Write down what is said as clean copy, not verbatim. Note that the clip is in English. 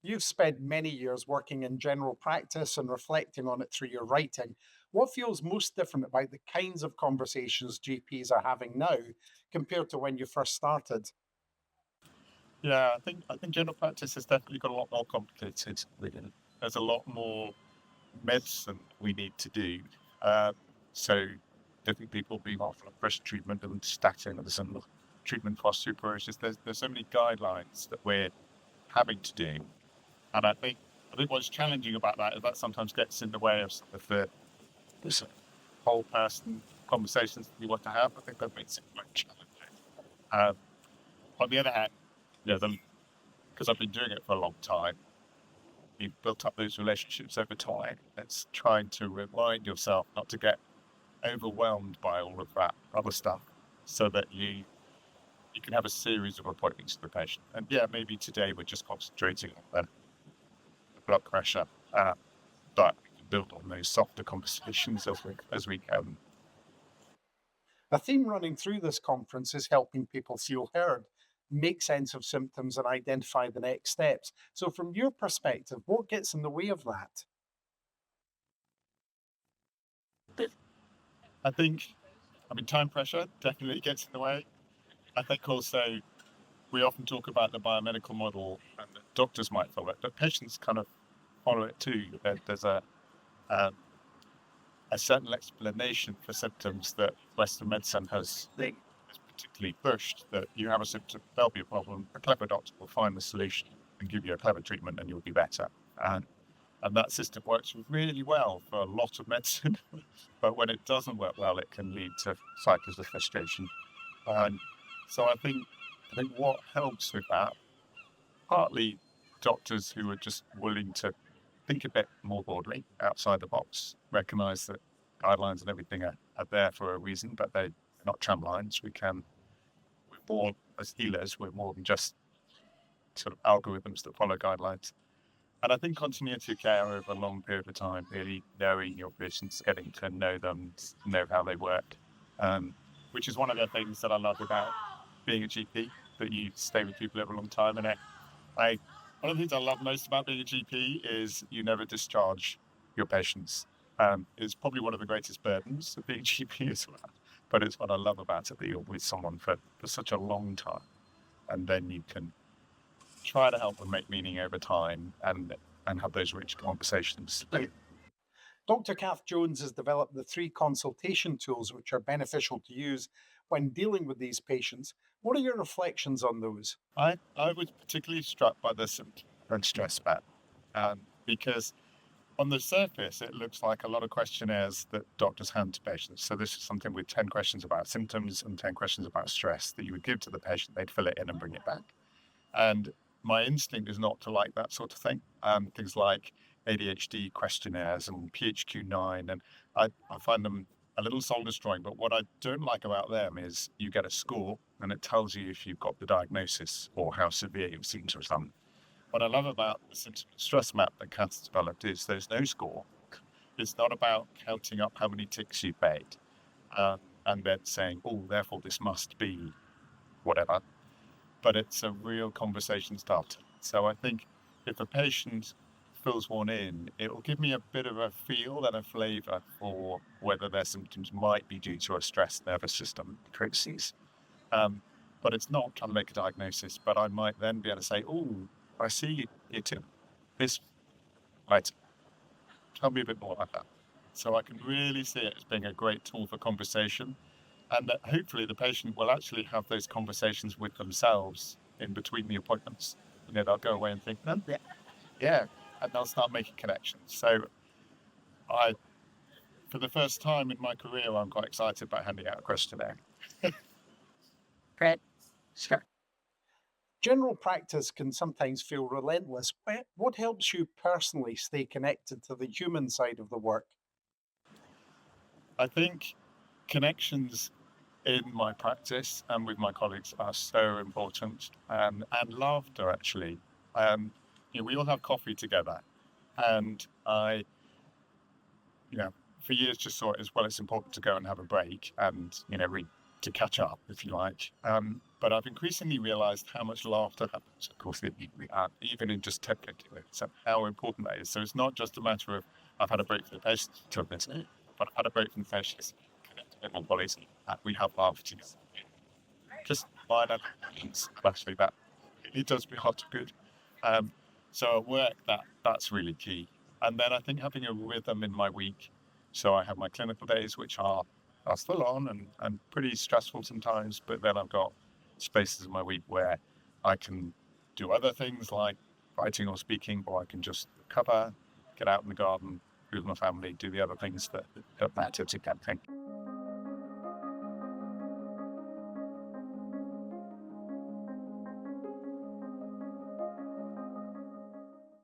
You've spent many years working in general practice and reflecting on it through your writing. What feels most different about the kinds of conversations GPs are having now compared to when you first started? Yeah, I think general practice has definitely got a lot more complicated. There's a lot more medicine we need to do. Uh, so different people being offered pressure treatment and statins and treatment for osteoporosis. There's so many guidelines that we're having to do, and I think what's challenging about that is that sometimes gets in the way of some of the sort of whole person conversations that you want to have. I think that makes it quite challenging. Um, on the other hand, yeah, because I've been doing it for a long time, you've built up those relationships over time. It's trying to remind yourself not to get overwhelmed by all of that other stuff so that you can have a series of appointments with the patient. And yeah, maybe today we're just concentrating on the blood pressure, but we can build on those softer conversations as we can. A theme running through this conference is helping people feel heard, make sense of symptoms, and identify the next steps. So, from your perspective, what gets in the way of that? I think, I mean, time pressure definitely gets in the way. I think also we often talk about the biomedical model and that doctors might follow it, but patients kind of follow it too. There's um, a certain explanation for symptoms that Western medicine has particularly pushed, that you have a symptom, there'll be a problem, a clever doctor will find the solution and give you a clever treatment and you'll be better. And that system works really well for a lot of medicine, but when it doesn't work well, it can lead to cycles of frustration. And so I think what helps with that, partly doctors who are just willing to think a bit more broadly outside the box, recognize that guidelines and everything are there for a reason, but they're not tramlines. We're more, as healers, we're more than just sort of algorithms that follow guidelines. And I think continuity of care over a long period of time, really knowing your patients, getting to know them, know how they work, um, which is one of the things that I love about being a GP, that you stay with people over a long time. And I one of the things I love most about being a GP is you never discharge your patients. It's probably one of the greatest burdens of being a GP as well. But it's what I love about it, that you're with someone for such a long time. And then you can try to help them make meaning over time and have those rich conversations. Dr. Kath Jones has developed the three consultation tools which are beneficial to use when dealing with these patients. What are your reflections on those? I was particularly struck by the symptom and stress map, because on the surface, it looks like a lot of questionnaires that doctors hand to patients. So this is something with 10 questions about symptoms and 10 questions about stress that you would give to the patient. They'd fill it in and bring it back. And my instinct is not to like that sort of thing. Things like ADHD questionnaires and PHQ-9, and I find them a little soul destroying. But what I don't like about them is you get a score and it tells you if you've got the diagnosis or how severe your symptoms are. What I love about the symptom stress map that Kath's developed is there's no score. It's not about counting up how many ticks you've made, and then saying, oh, therefore this must be whatever, but it's a real conversation starter. So I think if a patient fills one in, it will give me a bit of a feel and a flavour for whether their symptoms might be due to a stressed nervous system crisis. Um, but it's not trying to make a diagnosis, but I might then be able to say, oh, I see you took this, right, tell me a bit more about that. So I can really see it as being a great tool for conversation, and that hopefully the patient will actually have those conversations with themselves in between the appointments. They'll go away and think, "No, yeah, and they'll start making connections. So I, for the first time in my career, I'm quite excited about handing out a questionnaire. Great. Sure. General practice can sometimes feel relentless. What helps you personally stay connected to the human side of the work? I think connections in my practice and with my colleagues are so important, and laughter actually. Um, we all have coffee together, and I, you know, for years just saw it as well. It's important to go and have a break and read to catch up, if you like. But I've increasingly realized how much laughter happens, of course, even in just 10, 20 minutes, and how important that is. So it's not just a matter of, I've had a break from the patients, but I've had a break from the patients, connected with my colleagues, and we have laughed together. Just by that, actually, that it does me heart to good. So at work, that's really key. And then I think having a rhythm in my week. So I have my clinical days, which are full on and pretty stressful sometimes, but then I've got spaces in my week where I can do other things like writing or speaking, or I can just recover, get out in the garden, be with my family, do the other things that matter to that thing.